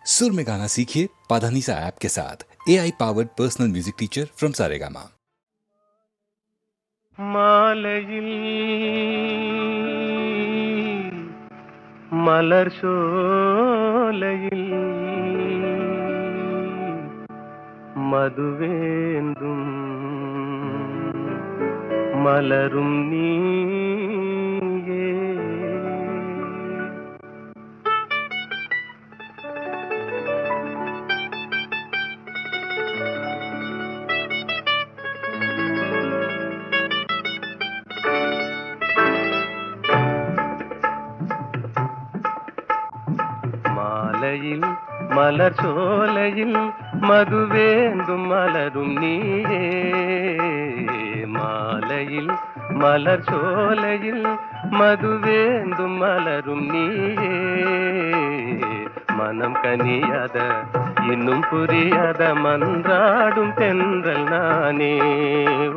सुर में गाना सीखिए पाधानीसा ऐप के साथ। AI powered personal music teacher from Saregama. மாலையில் மலர் சோலையில் மதுவேந்தும் மலரும் நீயே. மாலையில் மலர் சோலையில் மதுவேந்தும் மலரும் நீயே. மாலையில் மலர் சோலையில் மதுவேந்தும் மலரும் நீயே. மனம் கனியாத இன்னும் புரியாத மன்றாடும் தென்றல் நானே.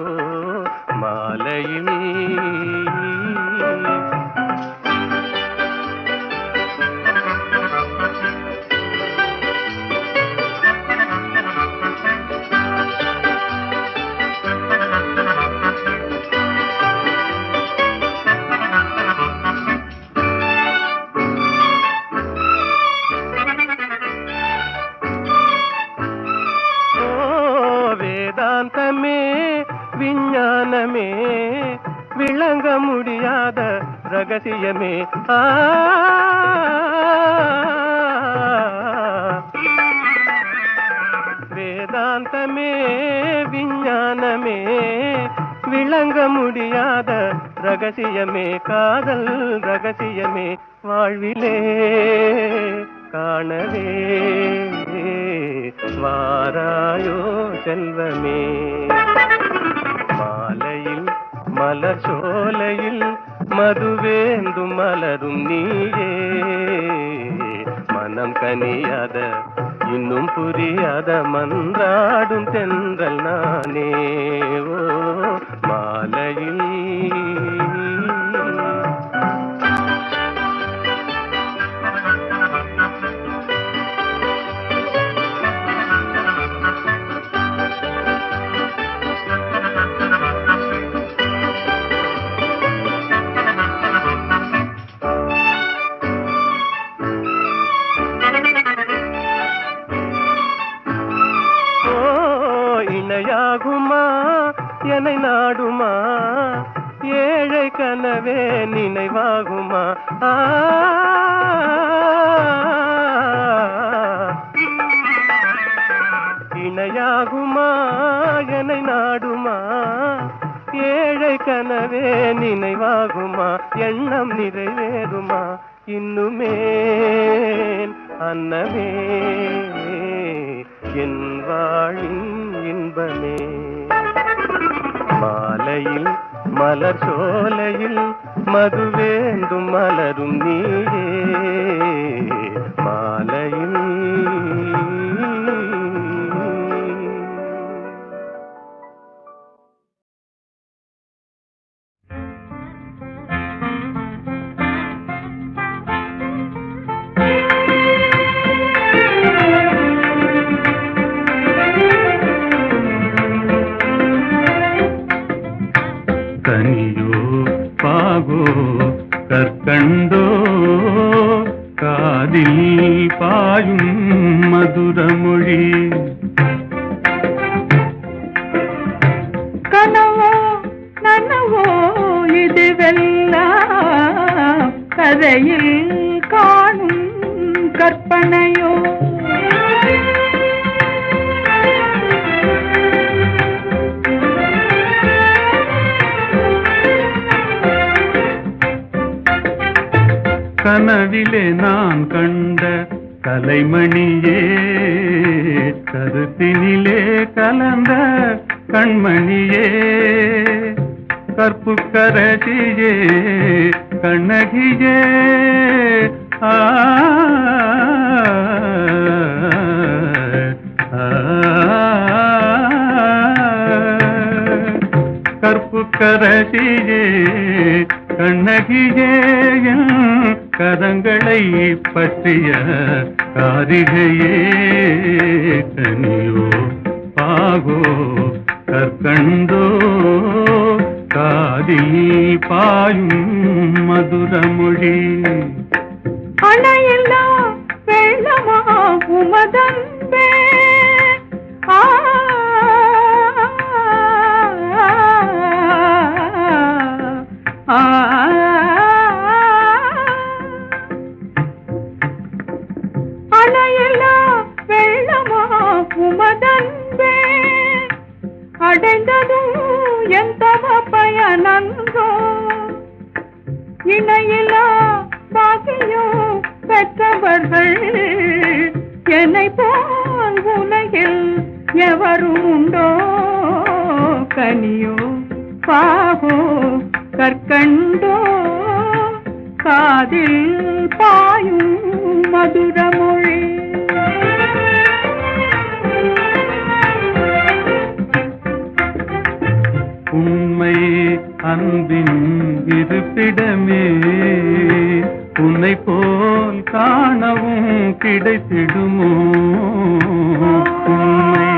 ஓ மாலையில் வேதாந்தமே விஞ்ஞானமே விளங்க முடியாத ரகசியமே. வேதாந்தமே விஞ்ஞானமே விளங்க முடியாத ரகசியமே. காதல் ரகசியமே வாழ்விலே காணவே வாராயோ செல்வமே. மாலையில் மலர் சோலையில் மதுவேந்தும் மலரும் நீயே. மனம் கனியாத இன்னும் புரியாத மன்றாடும் தென்றல் நானே. ஓ மாலையில் இணையாகுமா என்னை நாடுமா ஏழை கனவே நினைவாகுமா. இணையாகுமா என்னை நாடுமா ஏழை கனவே நினைவாகுமா. எண்ணம் நிறைவேறுமா இன்னுமே அன்னமே என் வாழின் இன்பமே. மாலையில் மலர் சோலையில் மதுவேந்தும் மலரும் நீயே. மாலையில் கனியோ பாகோ கற்கண்டோ காதில் பாயும் மதுரமொழி. கனவோ நனவோ இதுவெல்லாம் கதையில் காணும் கற்பனையோ. கனவிலே நான் கண்ட கலைமணியே கருத்தினிலே கலந்த கண்மணியே. கற்புக்கரசியே கண்ணகியே. கற்புக்கரசியே கண்ணகியே. கரங்களை பற்றிய காரிகையே கனியோ பாகோ கற்கண்டோ காதில் பாயும் மதுரமொழி அணையில்லா வெள்ளமா உமதன்பே அணையில்லா வெள்ளமா உமதன்பே அடைந்ததும் என் தவ பயனன்றோ இணையில்லா பாக்கியம் பெற்றவர்கள் என்னை போல் உலகில் எவரும் உண்டோ கனியோ பாகோ கற்கண்டோ காதில் பாயும் மதுரமொழி உண்மை அன்பின் இருப்பிடமே உன்னை போல் காணவும் கிடைத்திடுமோ உண்மை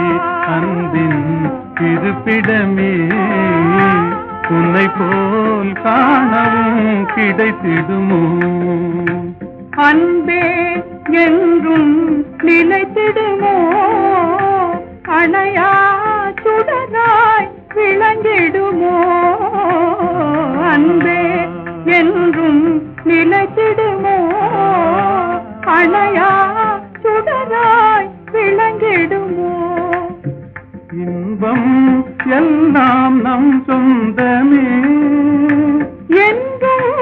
அன்பின் இருப்பிடமே உன்னை போல் காணவும் கிடைத்திடுமோ அன்பே என்றும் நிலைத்திடுமோ அணையா சுடராய் விளங்கிடுமோ அன்பே என்றும் நிலைத்திடுமோ அணையா சுடராய் விளங்கிடுமோ இன்பம் எல்லாம் நம் சொந்தமே என்றும்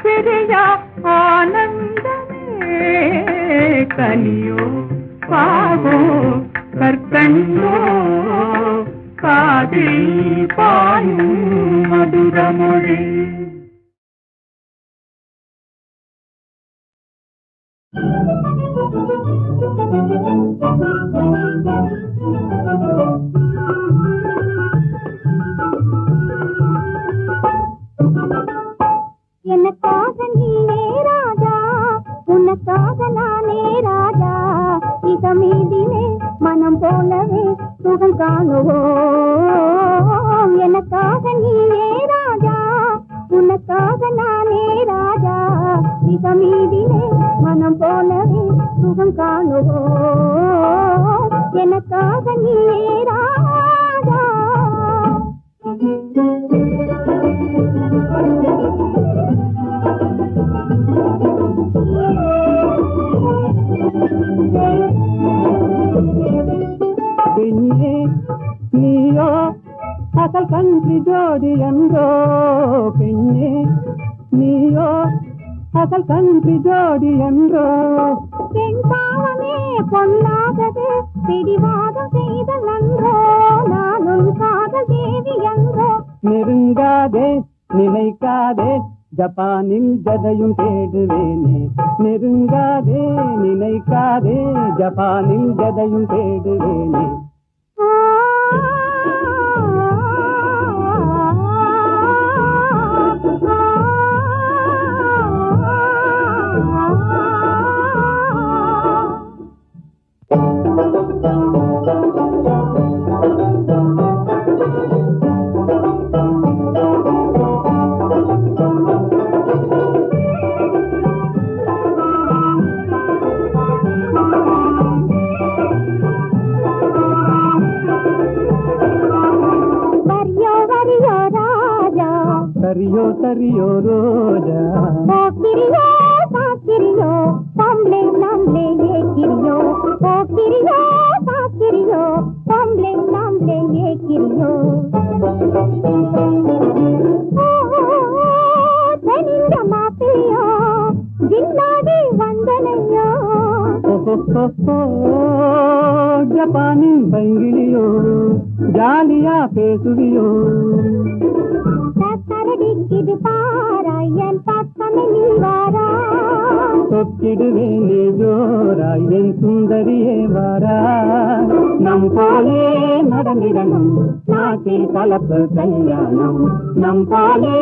பிரியா ஆனந்தமே கனியோ பாகோ கற்கண்டோ காதில் பாயும் மதுரமொழி எனக்காக நீனே ராஜா உனக்காக நானே ராஜா இதமீதிலே மனம் போலவே சுகம் காணுவோம் எனக்காக நீனே ராஜா உனக்காக நானே ராஜா இதமீதிலே மனம் போலவே சுகம் காணுவோம் எனக்காக நீனே ராஜா பெண்ணே நீயோ அசல் கன்றி ஜோடி என்றோ பெண்ணே நீயோ அசல் கன்றி ஜோடி என்றோ பெண் பாவமே பொல்லாதது பிடிவாதம் செய்த நன்றோ நானும் காதல் தேவி என்றோ நெருங்காதே நினைக்காதே ஜப்பானில் ஜதையும் தேடுவேனே நெருங்காதே நினைக்காதே ஜப்பானில் ஜதையும் தேடுவேனே சரியோ சரியோ ரோஜா போக்கிரியோ சாக்கிரியோ பொம்பளை நம்மளே ஏக்கிரியோ போக்கிரியோ சாக்கிரியோ பொம்பளை நம்மளே ஏக்கிரியோ தெரிந்த மாப்பிளையோ ஜின்னாடி வந்தனையோ ஜப்பானின் பைங்கிலியோ ஜாலியா பேசுவியோ இது பாராயன் பக்கமே நீ வாரா தொக்கிடுவேனே ஜோராய் என் சுந்தரியே வாரா நம் போலே நடந்திடணும் நாட்டில் கலப்பு கல்யாணம் நம் போலே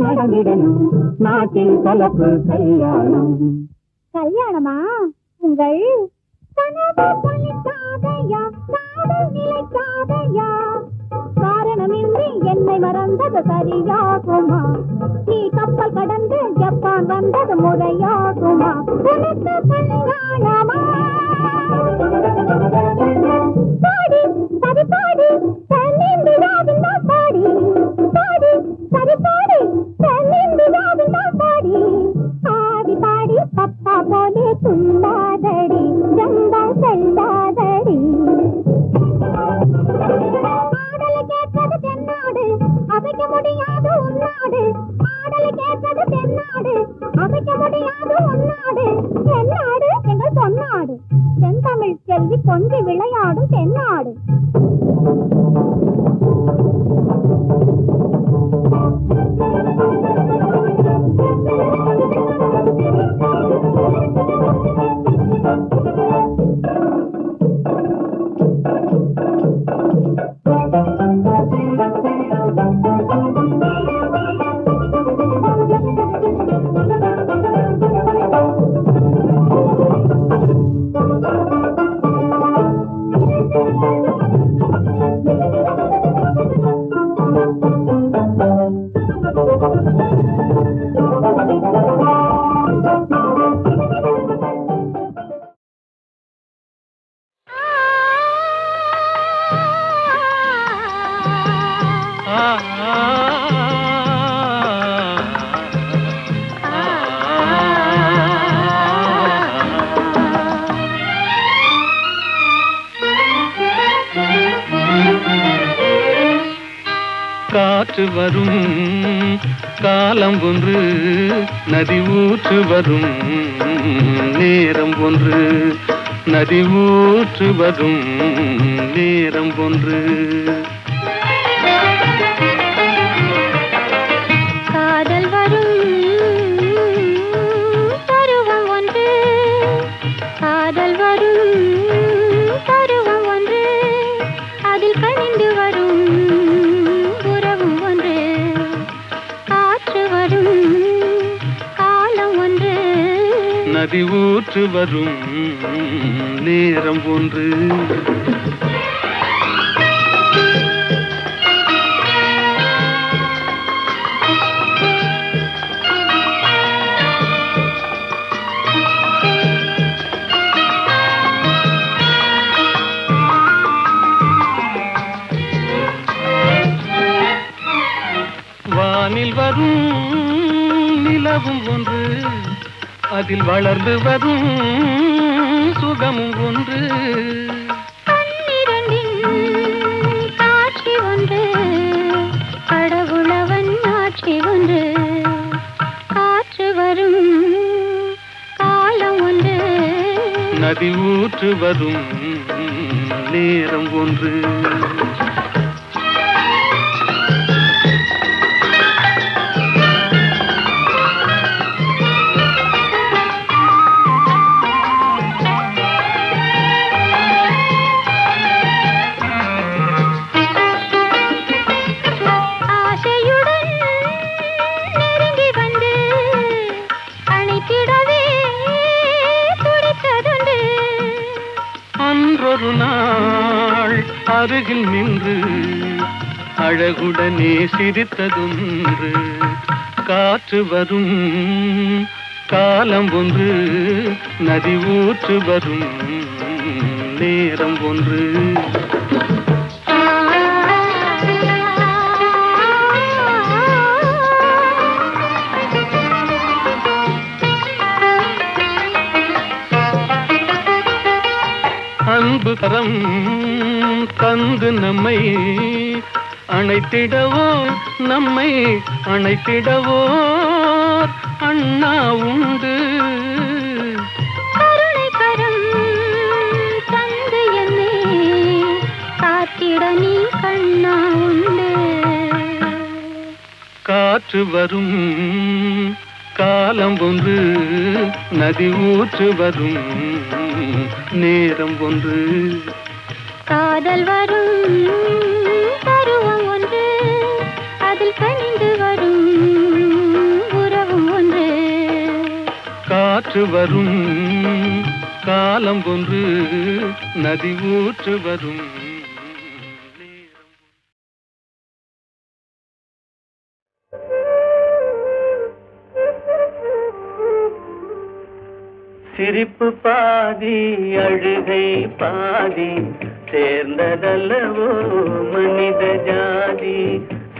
நடந்திடணும் நாட்டில் கலப்பு கல்யாணம் கல்யாணமா உங்கள் பழிக்காதையா காதல் நிலைக்காதையா காரணமின்றி என்னை மறந்தது சரியாகுமா நீ கப்பல் கடந்து ஜப்பான் வந்தது முறையாகுமா உனக்கு கல்யாணமா பாடி சரி பாடி தென்னிந்தியாவின் பாடி பாடி சரி பாடி தென்னிந்தியாவின் பாடி ஆடி பாடி பப்பா போலே துள்ளாதடி ஜந்தா செல்லாதடி ஆடலை கேட்பது தென்னாடு அசைக்க முடியாது உன்னாடு ஆடலை கேட்பது தென்னாடு அசைக்க முடியாது உன்னாடு தென்னாடு எங்கள் பொன்னாடு செந்தமிழ் செல்வி கொஞ்சி விளையாடும் தென்னாடு காற்று வரும் காலம் ஒன்று நதி ஊற்று வரும் நேரம் ஒன்று நதி ஊற்று வரும் நேரம் ஒன்று காதல் வரும் பருவம் ஒன்று காதல் வரும் பருவம் ஒன்று அதில் கனிந்து வரும் உறவும் ஒன்று காற்று வரும் காலம் ஒன்று நதி ஊற்று வரும் நேரம் ஒன்று வானில் வரும் நிலவும் ஒன்று அதில் வளர்ந்து வரும் சுகமும் ஒன்று பன்னிரண்டின் காட்சி ஒன்று கடவுளவன் ஆட்சி ஒன்று காற்று வரும் காலம் ஒன்று நதி ஊற்று வரும் நேரம் ஒன்று அன்றொரு நாள் அருகில் நின்று அழகுடனே சிரித்ததொன்று காற்று வரும் காலம் ஒன்று நதி ஊற்று வரும் நேரம் ஒன்று அன்பு கரம் தந்து நம்மை அணைத்திடவோ நம்மை அணைத்திடவோ அண்ணா உண்டு கருணை கரம் தந்து என்னை காத்திட நீ கண்ணா உண்டு காற்று வரும் காலம் ஒன்று நதி ஊற்று வரும் நேரம் ஒன்று காதல் வரும் பருவம் ஒன்று அதில் கனிந்து வரும் உறவும் ஒன்று காற்று வரும் காலம் ஒன்று நதி ஊற்று வரும் சிரிப்பு பாதி அழுகை பாதி சேர்ந்ததல்லவோ மனித ஜாதி.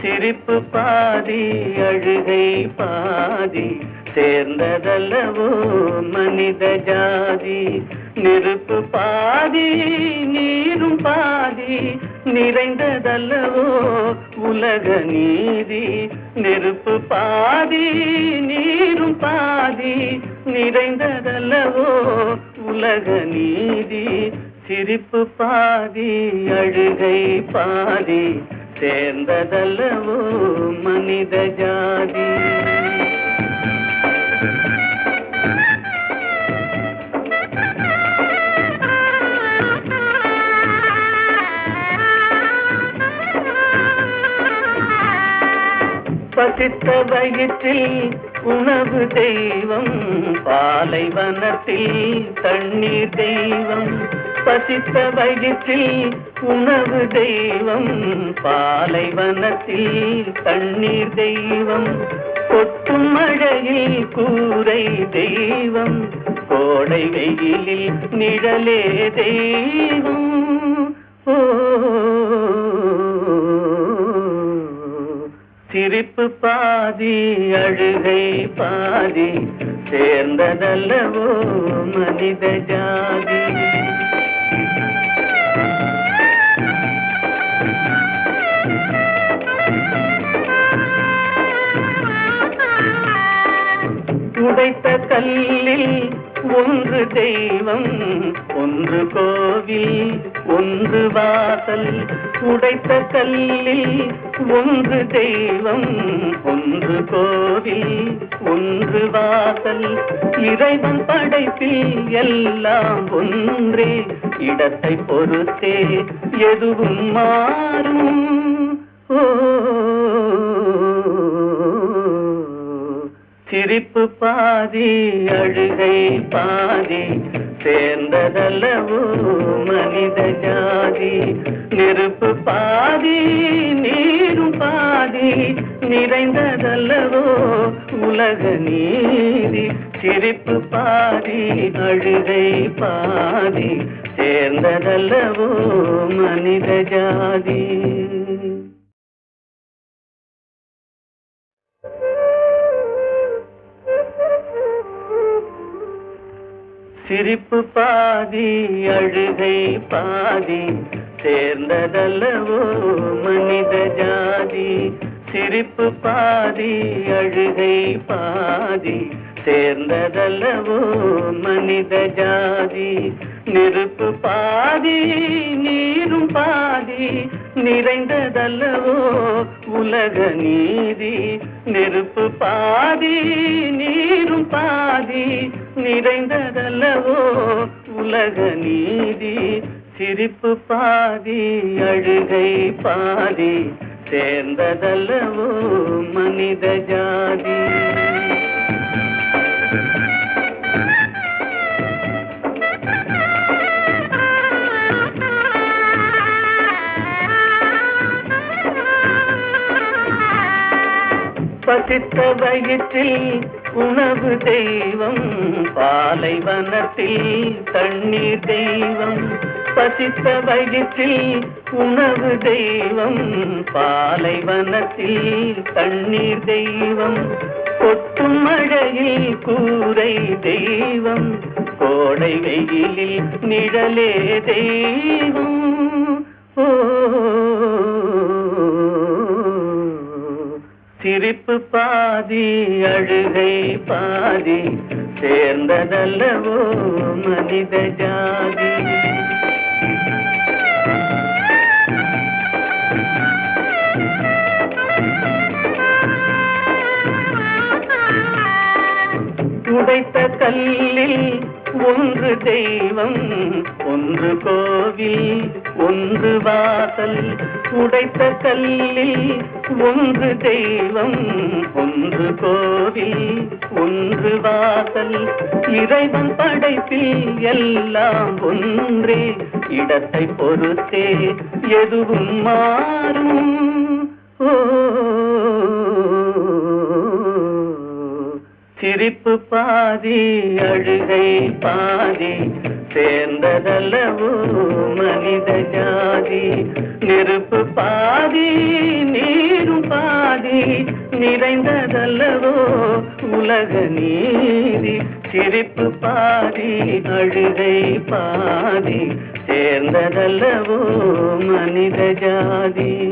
சிரிப்பு பாதி அழுகை பாதி சேர்ந்ததல்லவோ மனித ஜாதி. நெருப்பு பாதி நீரும் பாதி நிறைந்ததல்லவோ உலக நீதி. நெருப்பு பாதி நீரும் பாதி நிறைந்ததல்லவோ உலக நீதி. சிரிப்பு பாதி அழுகை பாதி சேர்ந்ததல்லவோ மனித ஜாதி. பசித்த வயிற்றில் உணவு தெய்வம் பாலைவனத்தில் தண்ணீர் தெய்வம். பசித்த வயிற்றில் உணவு தெய்வம் பாலைவனத்தில் தண்ணீர் தெய்வம். கொட்டும் மழையில் கூரை தெய்வம் கோடை வெயிலில் நிழலே தெய்வம். ஓ சிரிப்பு பாதி அழுகை பாதி சேர்ந்ததல்லவோ மனித ஜாதி. உடைத்த கல்லில் ஒன்று தெய்வம் ஒன்று கோவில் ஒன்று வாசல். உடைத்த கல்லில் ஒன்று தெய்வம் ஒன்று கோவில் ஒன்று வாசல். இறைவன் படைப்பில் எல்லாம் ஒன்றே இடத்தை பொறுத்தே எதுவும் மாறும். ஓ சிரிப்பு பாதி அழுகை பாதி சேர்ந்ததல்லவோ மனித ஜாதி. நெருப்பு பாதி நீரும் பாதி நிறைந்ததல்லவோ உலக நீதி. சிரிப்பு பாதி அழுகை பாதி சேர்ந்ததல்லவோ மனித ஜாதி. சிரிப்பு பாதி அழுகை பாதி சேர்ந்ததல்லவோ மனித ஜாதி. சிரிப்பு பாதி அழுகை பாதி சேர்ந்ததல்லவோ மனித ஜாதி. நெருப்பு பாதி நீரும் பாதி நிறைந்ததல்லவோ உலக நீதி. நெருப்பு பாதி நீரும் பாதி நிறைந்ததல்லவோ உலக நீதி. சிரிப்பு பாதி அழுகை பாதி சேர்ந்ததல்லவோ மனித ஜாதி. பசித்த வயிற்றில் உணவு தெய்வம் பாலைவனத்தில் தண்ணீர் தெய்வம். பசித்த வயிற்றில் உணவு தெய்வம் பாலைவனத்தில் தண்ணீர் தெய்வம். கொட்டும் மழையில் கூரை தெய்வம் கோடை வெயிலில் நிழலே தெய்வம். ஓ சிரிப்பு பாதி அழுகை பாதி சேர்ந்ததல்லவோ மனித ஜாதி. உடைத்த கல்லில் ஒன்று தெய்வம் ஒன்று கோவில் ஒன்று வாசல். உடைத்த கல்லில் ஒன்று தெய்வம் ஒன்று கோவில் ஒன்று வாசல். இறைவன் படைப்பில் எல்லாம் ஒன்றே, இடத்தை பொறுத்தே எதுவும் மாறும். ஓ, சிரிப்பு பாதி அழுகை பாதி சேர்ந்ததல்லவோ மனித ஜாதி. நெருப்பு பாதி நீரும் பாதி நிறைந்ததல்லவோ உலக நீதி. சிரிப்பு பாதி அழுகை பாதி சேர்ந்ததல்லவோ மனித ஜாதி.